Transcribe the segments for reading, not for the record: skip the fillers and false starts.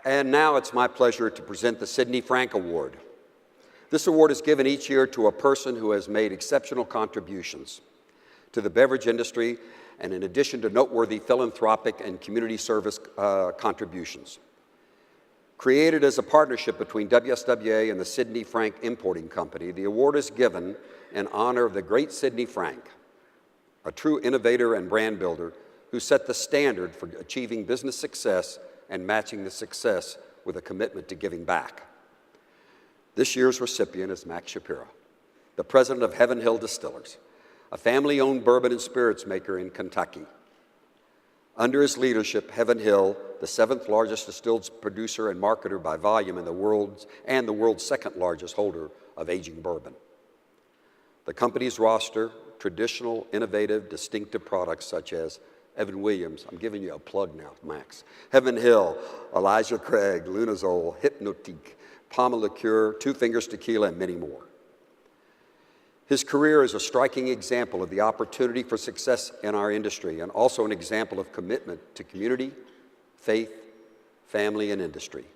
And now it's my pleasure to present the Sidney Frank Award. This award is given each year to a person who has made exceptional contributions to the beverage industry, and in addition to noteworthy philanthropic and community service contributions. Created as a partnership between WSWA and the Sidney Frank Importing Company, the award is given in honor of the great Sidney Frank, a true innovator and brand builder who set the standard for achieving business success and matching the success with a commitment to giving back. This year's recipient is Max Shapira, the president of Heaven Hill Distilleries, a family-owned bourbon and spirits maker in Kentucky. Under his leadership, Heaven Hill, the 7th largest distilled producer and marketer by volume in the world, and the world's 2nd largest holder of aging bourbon. The company's roster, traditional, innovative, distinctive products such as Evan Williams, I'm giving you a plug now, Max. Heaven Hill, Elijah Craig, Lunazole, Hypnotique, Palma Liqueur, Two Fingers Tequila, and many more. His career is a striking example of the opportunity for success in our industry and also an example of commitment to community, faith, family, and industry.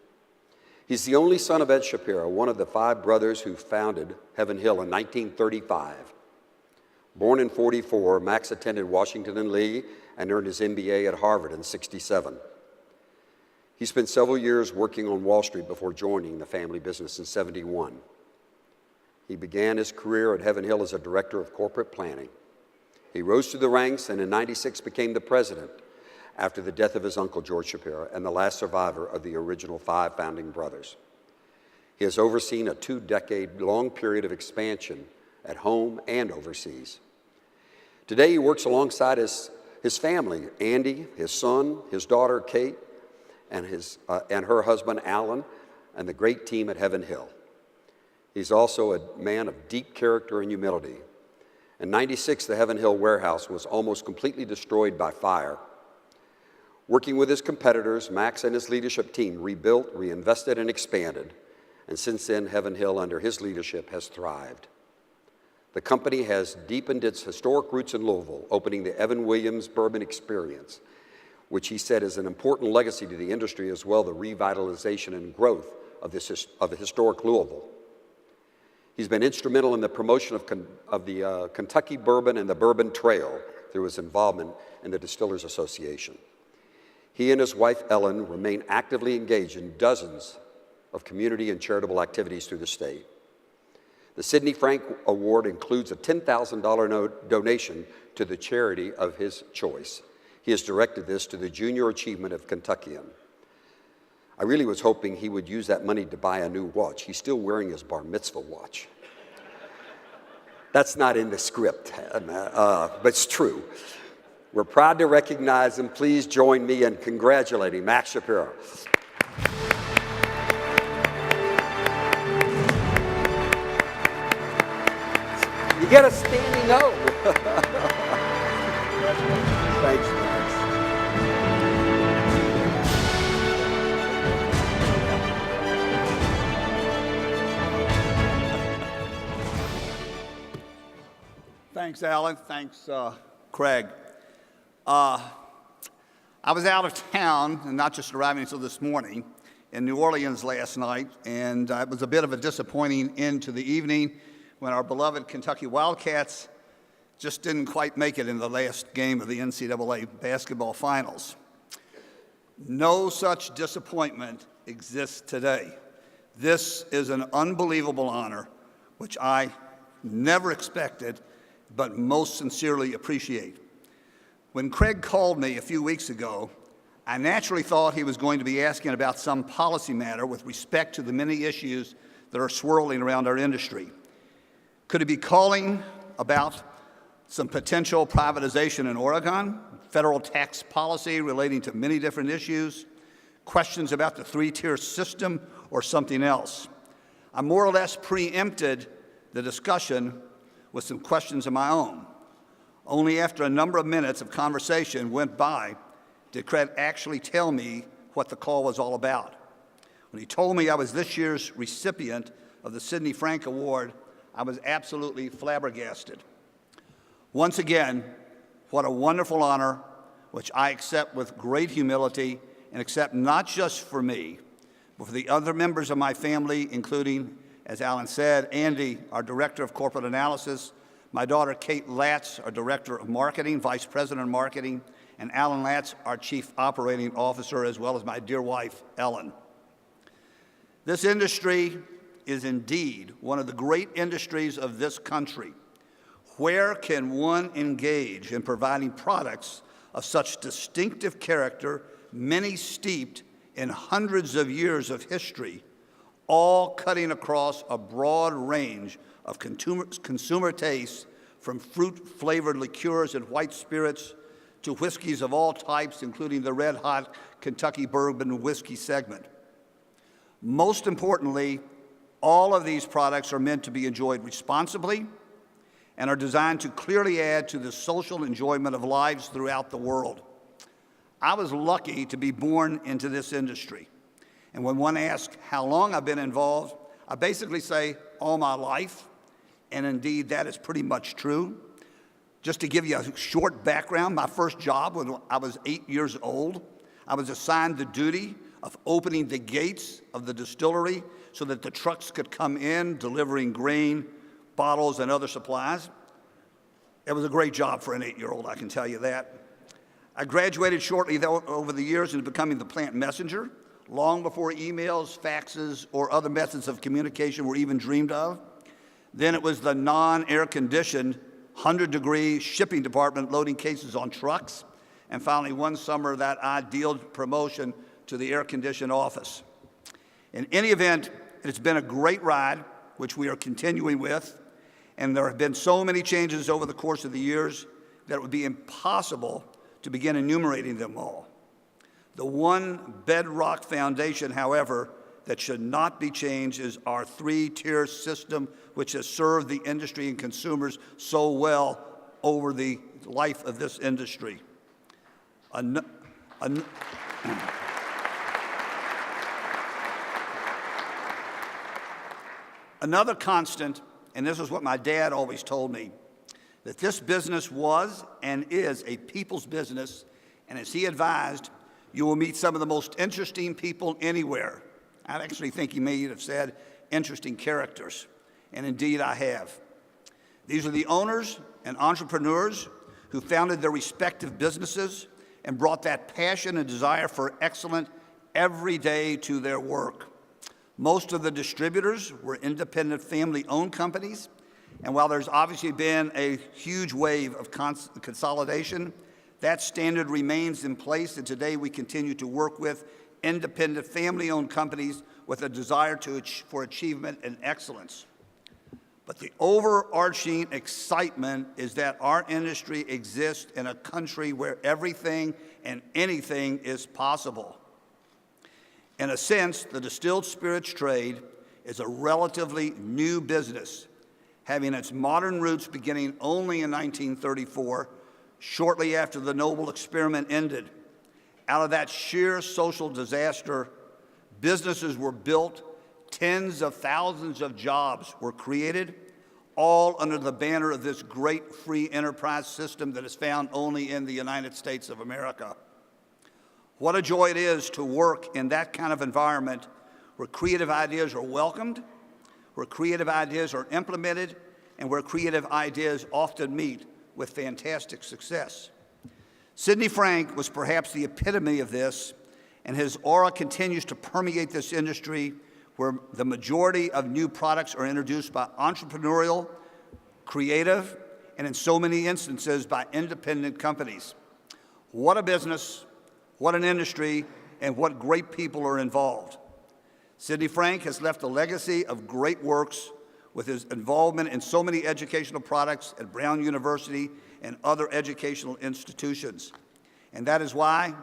He's the only son of Ed Shapira, one of the 5 brothers who founded Heaven Hill in 1935. Born in '44, Max attended Washington and Lee and earned his MBA at Harvard in '67. He spent several years working on Wall Street before joining the family business in '71. He began his career at Heaven Hill as a director of corporate planning. He rose through the ranks and in '96 became the president after the death of his uncle, George Shapira, and the last survivor of the original 5 founding brothers. He has overseen a 2-decade-long period of expansion at home and overseas. Today, he works alongside his family, Andy, his son, his daughter, Kate, and her husband, Alan, and the great team at Heaven Hill. He's also a man of deep character and humility. In '96, the Heaven Hill warehouse was almost completely destroyed by fire. Working with his competitors, Max and his leadership team rebuilt, reinvested, and expanded. And since then, Heaven Hill, under his leadership, has thrived. The company has deepened its historic roots in Louisville, opening the Evan Williams Bourbon Experience, which he said is an important legacy to the industry, as well as the revitalization and growth of the historic Louisville. He's been instrumental in the promotion of the Kentucky Bourbon and the Bourbon Trail through his involvement in the Distillers Association. He and his wife, Ellen, remain actively engaged in dozens of community and charitable activities through the state. The Sidney Frank Award includes a $10,000 donation to the charity of his choice. He has directed this to the Junior Achievement of Kentuckian. I really was hoping he would use that money to buy a new watch. He's still wearing his bar mitzvah watch. That's not in the script, but it's true. We're proud to recognize him. Please join me in congratulating Max Shapira. You get a standing O. Thanks, Max. Thanks, Alan. Thanks, Craig. I was out of town, and not just arriving until this morning, in New Orleans last night, and it was a bit of a disappointing end to the evening when our beloved Kentucky Wildcats just didn't quite make it in the last game of the NCAA basketball finals. No such disappointment exists today. This is an unbelievable honor, which I never expected, but most sincerely appreciate. When Craig called me a few weeks ago, I naturally thought he was going to be asking about some policy matter with respect to the many issues that are swirling around our industry. Could he be calling about some potential privatization in Oregon, federal tax policy relating to many different issues, questions about the 3-tier system, or something else? I more or less preempted the discussion with some questions of my own. Only after a number of minutes of conversation went by did Craig actually tell me what the call was all about. When he told me I was this year's recipient of the Sidney Frank Award, I was absolutely flabbergasted. Once again, what a wonderful honor, which I accept with great humility and accept not just for me, For the other members of my family, including, as Alan said, Andy, our Director of Corporate Analysis, my daughter Kate Latz, our Director of Marketing, Vice President of Marketing, and Alan Latz, our Chief Operating Officer, as well as my dear wife, Ellen. This industry is indeed one of the great industries of this country. Where can one engage in providing products of such distinctive character, many steeped in hundreds of years of history, all cutting across a broad range of consumer tastes, from fruit-flavored liqueurs and white spirits to whiskeys of all types, including the red-hot Kentucky bourbon whiskey segment. Most importantly, all of these products are meant to be enjoyed responsibly and are designed to clearly add to the social enjoyment of lives throughout the world. I was lucky to be born into this industry. And when one asks how long I've been involved, I basically say all my life. And indeed, that is pretty much true. Just to give you a short background, my first job when I was 8 years old, I was assigned the duty of opening the gates of the distillery so that the trucks could come in, delivering grain, bottles, and other supplies. It was a great job for an 8-year-old, I can tell you that. I graduated shortly over the years into becoming the plant messenger, long before emails, faxes, or other methods of communication were even dreamed of. Then it was the non-air-conditioned 100-degree shipping department loading cases on trucks. And finally, one summer, that ideal promotion to the air-conditioned office. In any event, it's been a great ride, which we are continuing with. And there have been so many changes over the course of the years that it would be impossible to begin enumerating them all. The one bedrock foundation, however, that should not be changed is our three-tier system, which has served the industry and consumers so well over the life of this industry. Another constant, and this is what my dad always told me, that this business was and is a people's business, and as he advised, you will meet some of the most interesting people anywhere. I actually think he may have said interesting characters, and indeed I have. These are the owners and entrepreneurs who founded their respective businesses and brought that passion and desire for excellence every day to their work. Most of the distributors were independent family-owned companies, and while there's obviously been a huge wave of consolidation, that standard remains in place, and today we continue to work with independent family-owned companies with a desire for achievement and excellence. But the overarching excitement is that our industry exists in a country where everything and anything is possible. In a sense, the distilled spirits trade is a relatively new business, having its modern roots beginning only in 1934, shortly after the Noble experiment ended. Out of that sheer social disaster, businesses were built, tens of thousands of jobs were created, all under the banner of this great free enterprise system that is found only in the United States of America. What a joy it is to work in that kind of environment where creative ideas are welcomed, where creative ideas are implemented, and where creative ideas often meet with fantastic success. Sidney Frank was perhaps the epitome of this, and his aura continues to permeate this industry where the majority of new products are introduced by entrepreneurial, creative, and in so many instances by independent companies. What a business, what an industry, and what great people are involved. Sidney Frank has left a legacy of great works with his involvement in so many educational products at Brown University and other educational institutions. And that is why,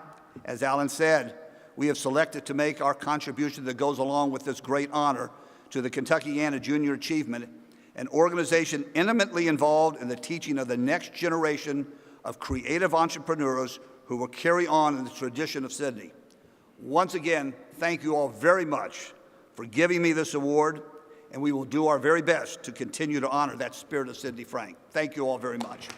as Alan said, we have selected to make our contribution that goes along with this great honor to the Kentuckiana Junior Achievement, an organization intimately involved in the teaching of the next generation of creative entrepreneurs who will carry on in the tradition of Sidney. Once again, thank you all very much for giving me this award, and we will do our very best to continue to honor that spirit of Sidney Frank. Thank you all very much.